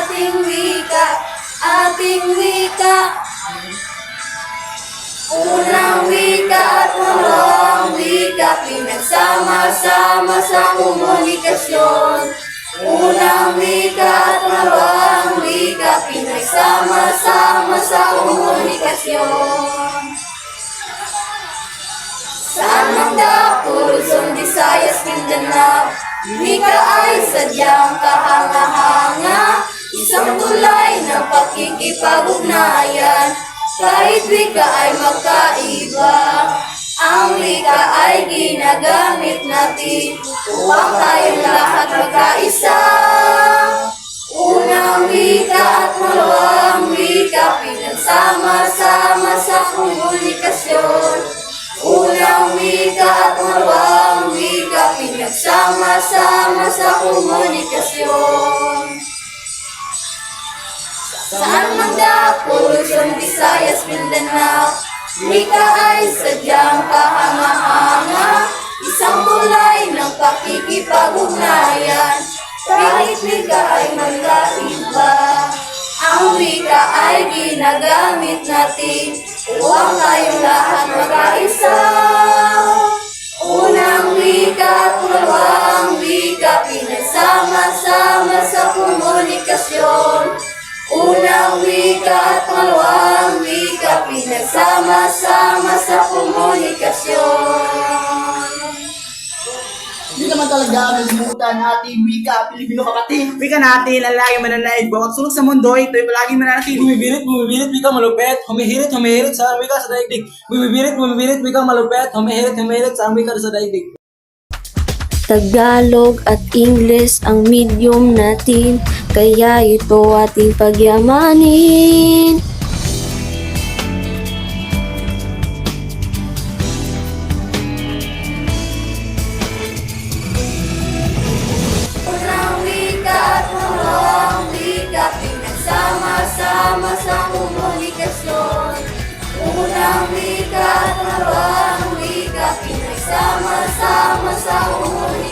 ating wika, ating wika. Unang wika at pangalawang wika, pinagsama-sama sa komunikasyon. Unang wika at pangalawang wika, pinagsama-sama sa komunikasyon. Saan mang dako, Luzon, Visayas, Mindanao, wika ay sadyang kahanga-hanga, isang tulay ng pakikipag-ugnayan. Kahit wika ay magkaiba, ang wika ay ginagamit natin upang tayong lahat magkaisa. Unang wika at pangalawang wika, pinagsama-sama sa komunikasyon. Unang wika at pangalawang wika, pinagsama-sama sa komunikasyon. Saan man dako, Luzon, Visayas, Mindanao, wika ay sadyang kahanga-hanga, isang tulay ng pakikipag-ugnayan. Kahit wika ay magkaiba, ang wika ay ginagamit natin upang tayong lahat magkaisa. Unang wika at pangalawang wika, pinagsama-sama sa komunikasyon. Unang wika at pangalawang wika, pinagsama-sama sa komunikasyon. Hindi naman talaga nalimutan ating wika, Pilipino kapatid. Wika natin ang laging mananaig bawat sulok sa mundo, ito'y palaging mananatili. Bumibirit, wika malupet. Humihirit, sa wika sa daigdig. Bumibirit, wika malupet. Humihirit sa wika sa daigdig. Tagalog at Ingles ang medium natin, kaya ito ating pagyamanin. Unang wika at pangalawang wika, pinagsama-sama sa komunikasyon. Unang wika at pangalawang wika, pinagsama-sama sa komunikasyon.